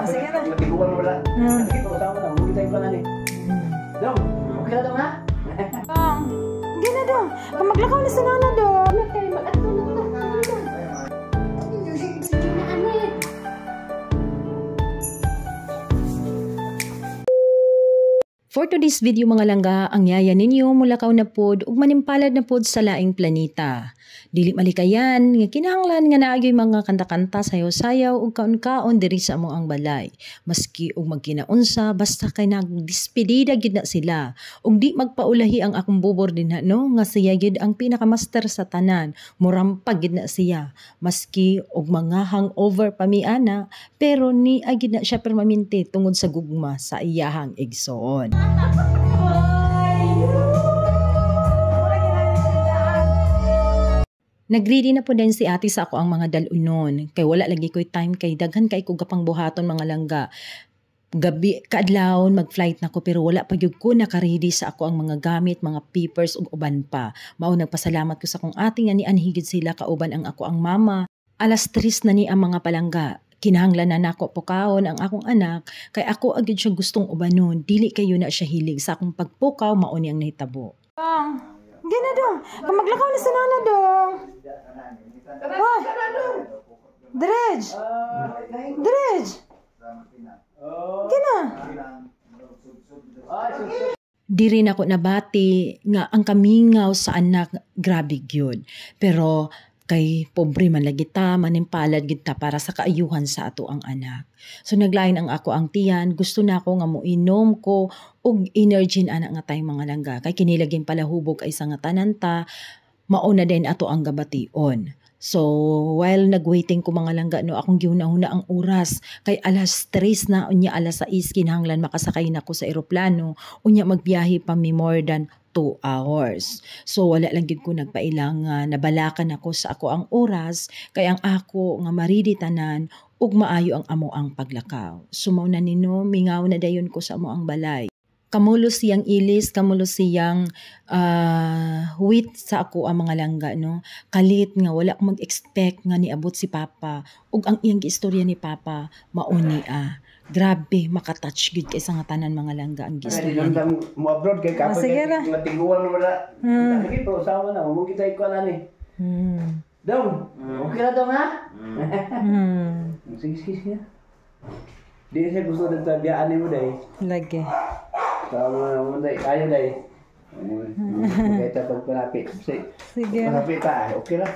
Sige na. Matiguan mo na. Ito, sama na. Huwag kita ipanan eh. Dong, okay na dong ha? Hindi na dong. Maglakaw na sa nana dong. For today's video mga langga, ang yaya ninyo mulakaw na pod ug manimpalad na pod sa laing planeta. Dili malikayan nga kinahanglan nga naagyoy mga kanta-kanta sayaw-sayaw ug kaon-kaon diri sa amo ang balay. Maski ug magkinaunsa basta kay nagdespedida gid na sila. Ug di magpaulahi ang akong bubor dinha no nga siya gid ang pinakamaster sa tanan. Murampag gid na siya. Maski ug mga hangover pamiana pero ni agid na siya permanente tungod sa gugma sa iyahang igsoon. Nagready na po din si ate sa ako ang mga dalunon. Kay wala lagi ko'y time kay daghan kay ko gapang buhaton mga langga. Gabi kaadlawon mag-flight na ko pero wala pa gyud ko naka-ready sa ako ang mga gamit, mga papers ug uban pa. Mao nagpasalamat ko sa akong ate nga ni anhigid sila kauban ang ako ang mama. Alas 3 na ni ang mga palangga. Kinahanglan na nako pukaon ang akong anak kay ako agad siya gustong ubanon. Dili kayo na siya hilig sa akong pagpukaw mao ni ang nahitabo. Gina dong. Maglakaw na sa nana dong. Oh. Dredge. Dredge. Gina. Di rin ako nabati nga ang kamingaw sa anak grabe gyud. Pero kay pobre man lagi ta, manimpalad gid ta para sa kaayuhan sa ato ang anak. So naglain ang ako ang tiyan, gusto na ako nga moinom ko og energy na anak nga tayong mga langga. Kay kinilaging palahubog ay sa nga tanan ta, mauna din ato ang gabation. So while nagwaiting ko mga langga no akong giuna-una ang oras kay alas 3 na unya alas 6 kinahanglan makasakay na ko sa eroplano unya magbiyahe pa mi more than 2 hours. So wala lang gid ko nagpailang nabalakan ako sa ako ang oras kay ang ako nga maridi tanan ug maayo ang amo ang paglakaw. Sumaw na nino mingaw na dayon ko sa amo ang balay. Kamulo siyang ilis, kamulo siyang wheat sa ako ang mga langga no. Kalit nga wala ko mag-expect nga niabot si Papa ug ang iyang istorya ni Papa mauni Grabe, makatouch gid kay sa nga tanan mga langga ang gistorya. Mo abroad kay kapag matiguan mo na. Ito, sama na. Huwag kita ikuan ani. Dong, okay na dong ha? Sige. Di siya gusto ng tabiyaan mo dahi. Lagi. Sama mo dahi, ayaw dahi. Kaya tapos palapit. Sige. Palapit ta, okay lang.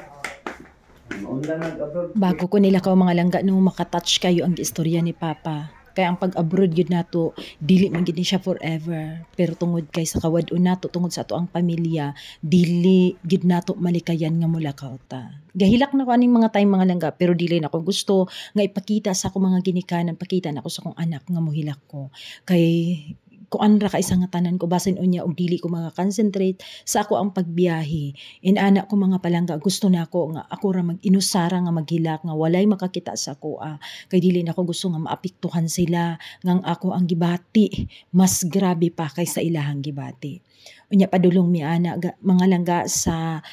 Bago ko nila mga langga no makatouch kayo ang istorya ni Papa. Kaya ang pag-abroad yun nato, dili man gid siya forever. Pero tungod kay sa kawad-on nato, tungod sa ato ang pamilya, dili gid nato malikayan nga mulakaw ta. Gahilak na ko aning mga tayong mga langga, pero dili na ko gusto nga ipakita sa ako mga ginikanan, pakita na ko sa akong anak nga muhilak ko. Kay kuan ra ka isang tanan ko basin unya og dili ko maka-concentrate sa ako ang pagbiyahe. Anak ko mga palangga gusto na ako nga ako ra mag-inusara nga maghilak nga walay makakita sa ako kay dili na ko gusto nga maapektuhan sila ngang ako ang gibati mas grabe pa kaysa ilahang gibati. Unya padulong mi ana mga langga sa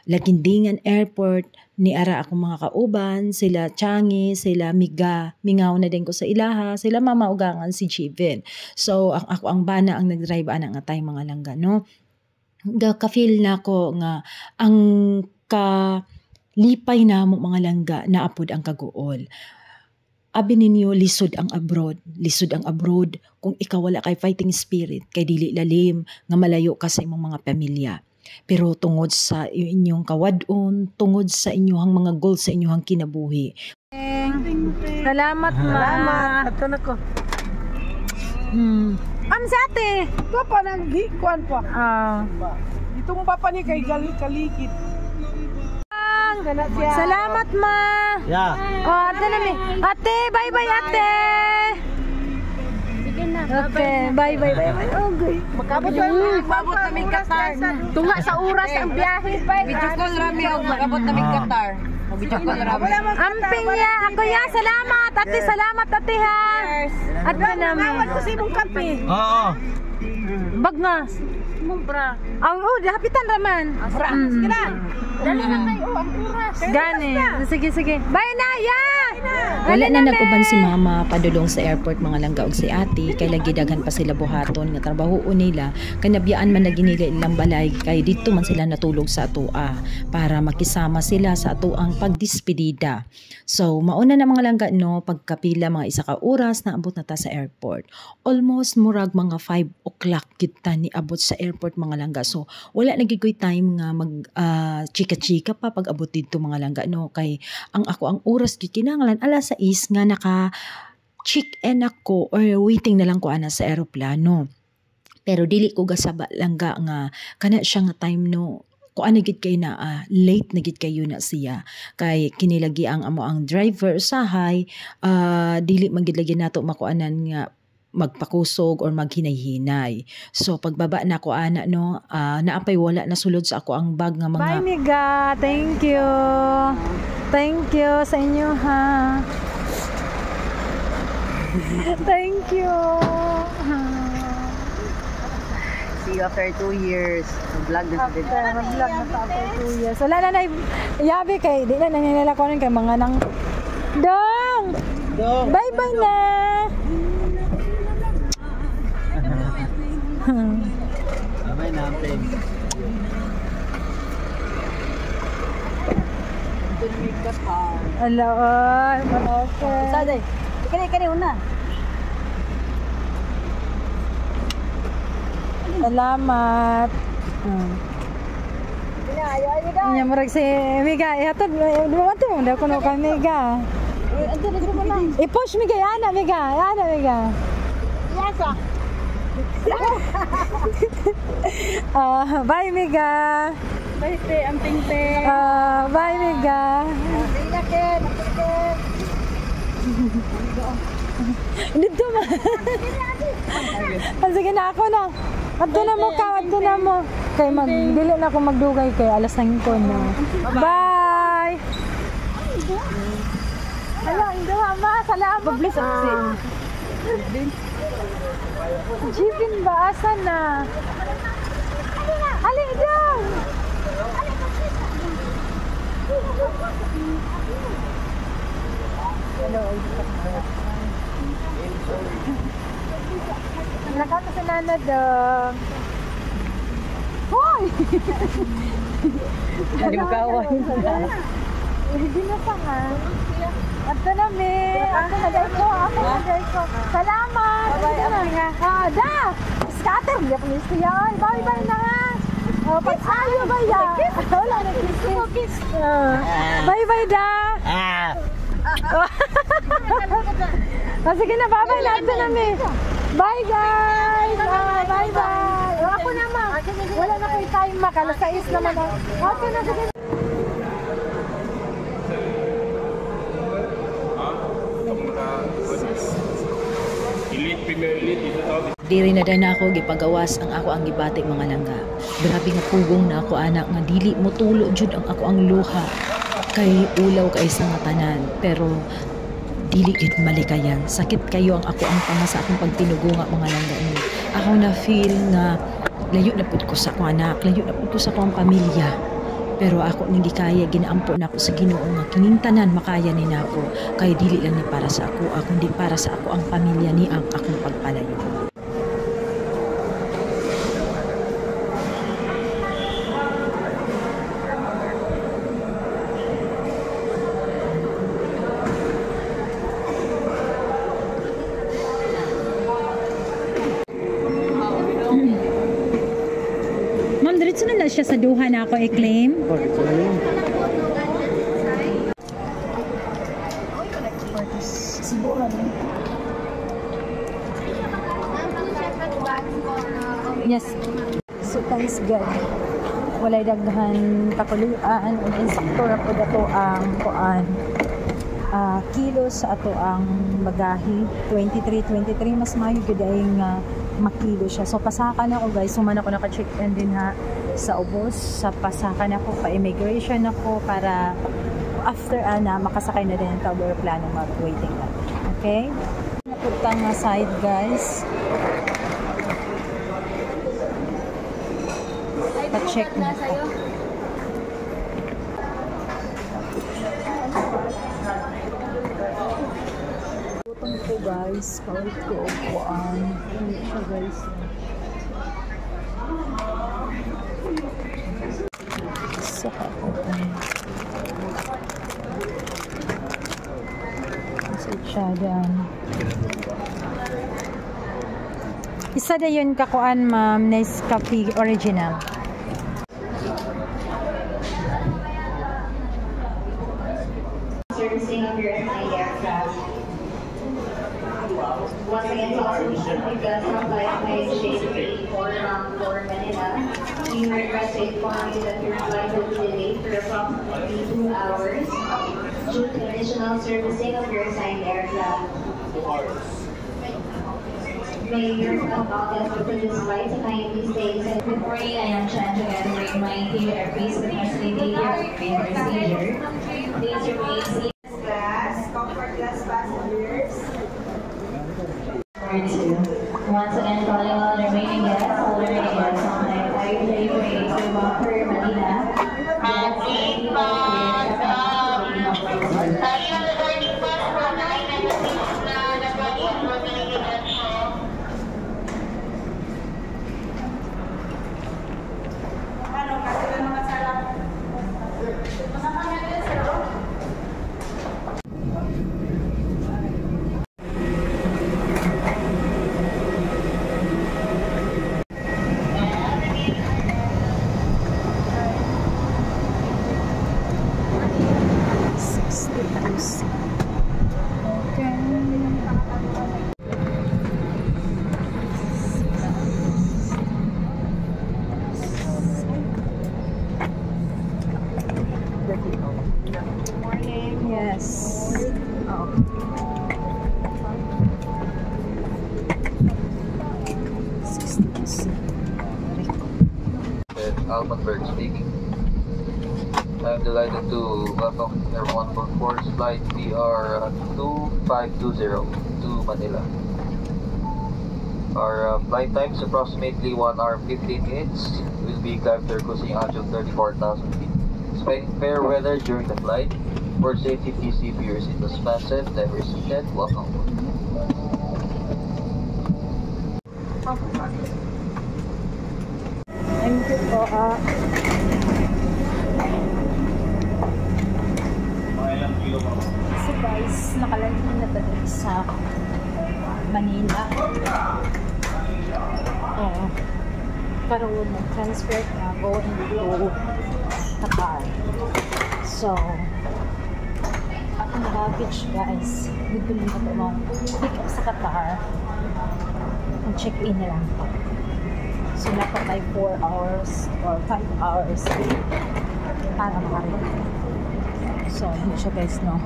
Lagindingan Airport, ni ara akong mga kauban, sila Changi, sila Miga, mingaw na din ko sa ilaha, sila mama ugangan si Chivin. So ako ang bana ang nagdrive ana nga tay mga langga no. Ka-feel na ko nga ang kalipay na mo mga langga na apod ang kaguol. Abi ninyo lisod ang abroad kung ikaw wala kay fighting spirit kay dili lalim nga malayo ka sa imong mga pamilya. Pero tungod sa inyong kawadon, tungod sa inyong mga goals sa inyong kinabuhi. Salamat ma. Salamat. Ato na ko. Ano si ate? Papa nang hikuan pa. Itong papa ni kay kaligid. Salamat ma. Yeah. Oh, ate na mi. Ate, bye-bye ate. Okay, bye. Okay. Makabot namin Qatar. Tunga sa oras ang biyahe pa. Video call rami og makabot namin Qatar. Video call rami. Amping ya, ako ya. Salamat ate, salamat ate ha. At naman. Nawal ko si mong kape. Oo. Bag nga. mong bra. Oh, dapitan raman. Sige na. Dali na kayo, ang oras. Gani. Sige. Bye na, ya! Wala na nag-uban si mama padulong sa airport mga langga og si ate kay lagi daghan pa sila buhaton nga trabaho nila kanabiyaan man lagi nila ilang balay kay dito man sila natulog sa atoa para makisama sila sa atoang pagdispedida. So mauna na mga langga no pagkapila mga isa ka oras na abot na ta sa airport. Almost murag mga 5 o'clock kita ni abot sa airport mga langga. So wala nagigoy time nga mag chika-chika pa pag abot dito mga langga no kay ang ako ang oras gid kinahanglan alas 6 nga naka check-in ako or waiting na lang ko ana sa eroplano. Pero dili ko gasaba langga nga kana siya nga time no kuan na gid kay na late na gid kayo na siya kay kinilagi ang amo ang driver sahay dili man gid lagi nato makuanan nga magpakusog or maghinay-hinay. So pagbaba na ko ana no naapay wala na sulod sa ako ang bag nga mga Bye miga. Thank you. Thank you sa inyo ha. Thank you. See you after 2 years. Vlog na Mag-vlog na sa after 2 years. Wala na yabi kay di na nangyayala ko kay mga nang Dong! Bye-bye na! Bye na, friend. Hello, okay. Saday. Kani una. Salamat. Nya murag si Miga, ihatod dumato mo daw kuno ka Miga. I-push Miga, ana Miga. Yasa. Bye Miga. Bye te, amping te. Bye Miga. Ken. Dito ma. Sige na ako na. Adto na mo. Kay dili na ako magdugay kay alas 5 na. Bye. Hello, Indo ma. Salamat. Bablis ako. Jibin ba asan na? Ali daw. Hello. Nakata sa nanad. Hoy! Hindi mo kawan. Hindi na pa nga. Ato na mi. Ako na ko. Salamat. Bye-bye. Da! Scatter. Hindi ako niya. Bye-bye na nga. Pag-ayo ba ya? Wala na kiss. Bye-bye da. Sige na, bye-bye na. Ato na mi. Bye guys! Bye-bye! Ako naman! Wala na kayo time makalas sa is naman. Okay na, sige. Elite, Premier Elite, dito tawag. Diri na din ako gipagawas ang ako ang gibatik mga langga. Grabe nga pugong na ako anak nga dili mo tulo jud ang ako ang luha. Kay ulaw kay sa nga tanan pero dili gid malikayan. Sakit kayo ang ako ang pamasa akong pagtinugunga mga langga ni. Ako na feel nga layo na pud ko sa akong anak, layo na pud ko sa akong pamilya. Pero ako nang gikaya ginaampo na ako sa Ginoo nga kining tanan makaya ni nako kay dili lang ni para sa ako, kundi para sa ako ang pamilya ni ang akong pagpalayo. Ma'am, diretso na siya sa duha na ako i-claim. Yes. So thanks God. Walay daghan kakulian ug insakto ra pud ato ang kuan. Kilos sa ato ang bagahe 23 mas maayo gid ay nga makilo siya. So pasaka na ako guys. Suman ako naka-check-in din ha sa ubos. Sa pasaka na ako, pa-immigration ako para after makasakay na din ang aeroplano mag-waiting na. Okay? Napunta nga side guys. Pa-check na to. Butong ko guys. Kawit ko upuan. Ano siya guys. Saka upuan. Siya dyan. Isa na yun kakuan ma'am, Nescafe Original. Servicing of your assigned aircraft. Once again, we've got some flight by JP for Manila. We request to inform you that your flight will be delayed for approximately 2 hours due to additional servicing of your assigned aircraft. May your contact for this flight to kindly stay safe. Good morning, I am Chan together with my team airways with facilitating your airplane procedure. Please remain seated. Class, comfort class passengers. Once again, calling all remaining guests, all remaining guests on flight 538 to Bumper, Manila. Almenberg speaking. I'm delighted to welcome everyone for Force Flight PR 2520 to Manila. Our flight time is approximately 1 hour 15 minutes. We'll be climb cruising altitude 34,000 feet. Expecting fair weather during the flight. For safety, please keep your seat expansive, never seated. Welcome. Thank you po. So guys, nakalanding na tayo sa Manila. Pero mag-transfer na going to Qatar. So, ang luggage guys, dito na ito pick up sa Qatar. Ang check-in na lang. So, dapat tayo 4 hours or 5 hours para makarin. So, hindi siya guys, no?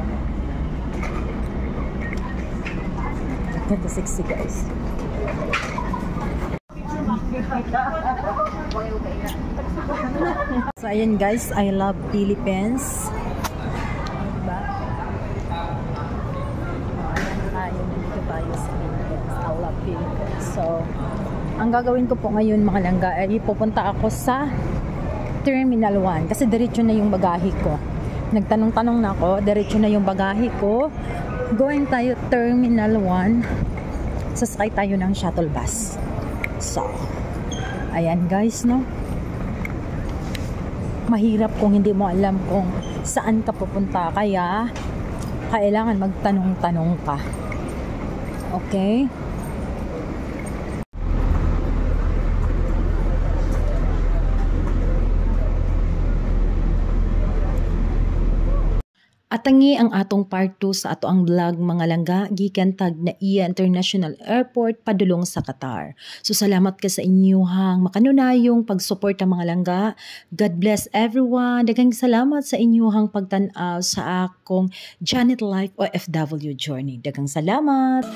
Ganda 60 guys. So, ayan guys, I love Philippines. Diba? Ayan, dito tayo sa Philippines. I love Philippines. So, ang gagawin ko po ngayon mga langga ay pupunta ako sa Terminal 1 kasi diretso na yung bagahe ko. Nagtanong-tanong na ako, diretso na yung bagahe ko. Going tayo Terminal 1. Sasakay tayo ng shuttle bus. So, ayan guys, no? Mahirap kung hindi mo alam kung saan ka pupunta. Kaya, kailangan magtanong-tanong ka. Okay? Atangi ang atong part 2 sa ato ang vlog mga langga gikan tag NAIA International Airport padulong sa Qatar. So salamat ka sa inyong makanunayong pag-support ang mga langga. God bless everyone. Daghang salamat sa inyong pagtan-aw sa akong Janet Life OFW journey. Daghang salamat.